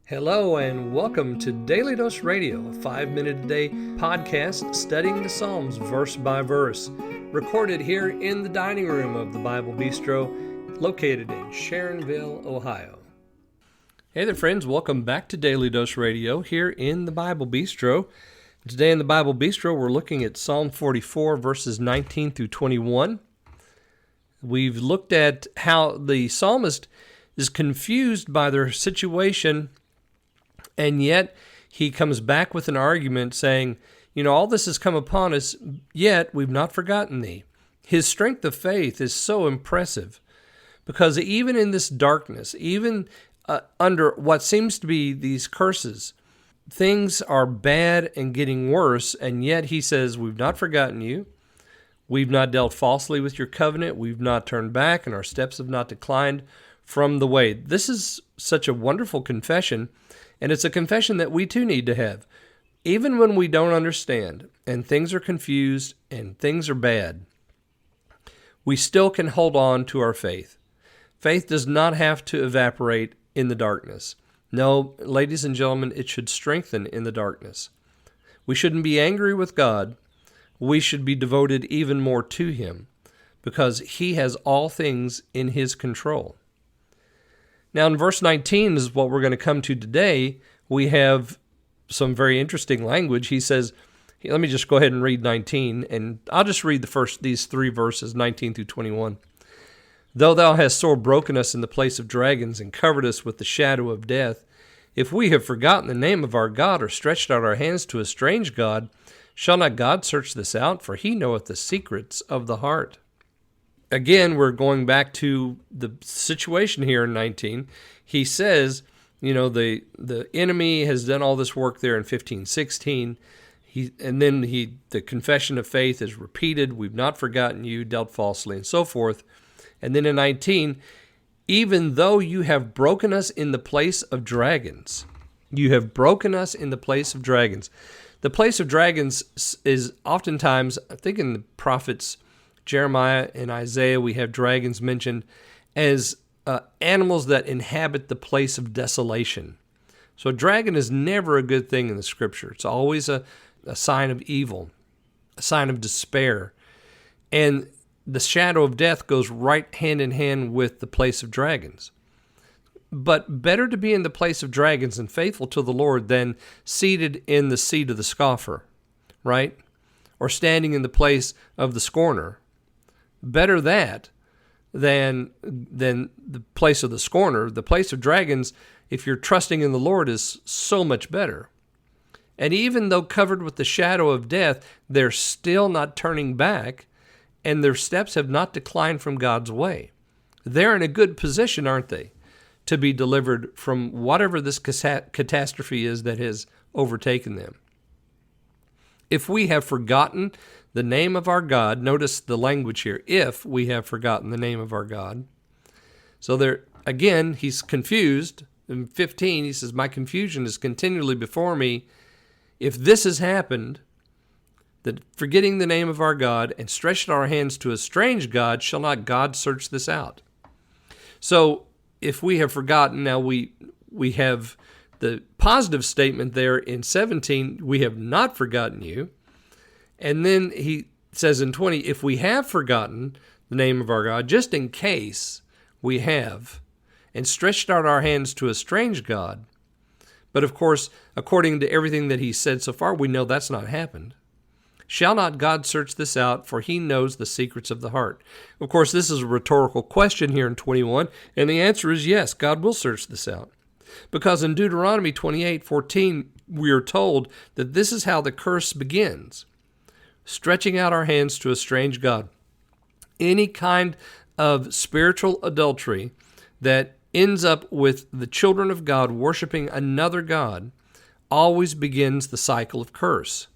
Hello and welcome to Daily Dose Radio, a 5-minute-a-day podcast studying the Psalms verse by verse, recorded here in the dining room of the Bible Bistro, located in Sharonville, Ohio. Hey there friends, welcome back to Daily Dose Radio here in the Bible Bistro. Today in the Bible Bistro we're looking at Psalm 44 verses 19 through 21. We've looked at how the psalmist is confused by their situation, and yet he comes back with an argument saying, all this has come upon us, yet we've not forgotten thee. His strength of faith is so impressive because even in this darkness, even under what seems to be these curses, things are bad and getting worse, and yet he says, we've not forgotten you. We've not dealt falsely with your covenant. We've not turned back, and our steps have not declined from the way. This is such a wonderful confession. And it's a confession that we too need to have. Even when we don't understand and things are confused and things are bad, we still can hold on to our faith. Faith does not have to evaporate in the darkness. No, ladies and gentlemen, it should strengthen in the darkness. We shouldn't be angry with God. We should be devoted even more to Him because He has all things in His control. Now, in verse 19 is what we're going to come to today. We have some very interesting language. He says, let me just go ahead and read 19, and I'll just read these three verses, 19 through 21. Though thou hast sore broken us in the place of dragons and covered us with the shadow of death, if we have forgotten the name of our God or stretched out our hands to a strange God, shall not God search this out? For He knoweth the secrets of the heart. Again, we're going back to the situation here in 19. He says, the enemy has done all this work there in 15, 16. The confession of faith is repeated. We've not forgotten you, dealt falsely, and so forth. And then in 19, even though you have broken us in the place of dragons, you have broken us in the place of dragons. The place of dragons is oftentimes, I think in the prophets, Jeremiah and Isaiah, we have dragons mentioned as animals that inhabit the place of desolation. So a dragon is never a good thing in the Scripture. It's always a sign of evil, a sign of despair. And the shadow of death goes right hand in hand with the place of dragons. But better to be in the place of dragons and faithful to the Lord than seated in the seat of the scoffer, right? Or standing in the place of the scorner. Better that than the place of the scorner. The place of dragons, if you're trusting in the Lord, is so much better. And even though covered with the shadow of death, they're still not turning back, and their steps have not declined from God's way. They're in a good position, aren't they, to be delivered from whatever this catastrophe is that has overtaken them. If we have forgotten the name of our God, notice the language here, if we have forgotten the name of our God. So there, again, he's confused. In 15, he says, my confusion is continually before me. If this has happened, that forgetting the name of our God and stretched our hands to a strange God, shall not God search this out? So if we have forgotten, now we have the positive statement there in 17, we have not forgotten you. And then he says in 20, if we have forgotten the name of our God, just in case we have, and stretched out our hands to a strange God. But of course, according to everything that he said so far, we know that's not happened. Shall not God search this out? For He knows the secrets of the heart. Of course, this is a rhetorical question here in 21, and the answer is yes, God will search this out. Because in Deuteronomy 28:14, we are told that this is how the curse begins. Stretching out our hands to a strange God. Any kind of spiritual adultery that ends up with the children of God worshiping another God always begins the cycle of curse.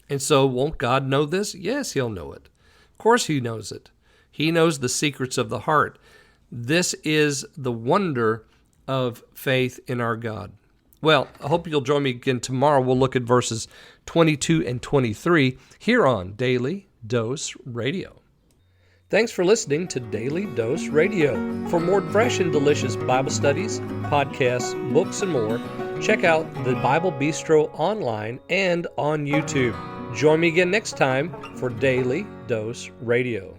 And so won't God know this? Yes, He'll know it. Of course He knows it. He knows the secrets of the heart. This is the wonder of faith in our God. Well, I hope you'll join me again tomorrow. We'll look at verses 22 and 23 here on Daily Dose Radio. Thanks for listening to Daily Dose Radio. For more fresh and delicious Bible studies, podcasts, books, and more, check out the Bible Bistro online and on YouTube. Join me again next time for Daily Dose Radio.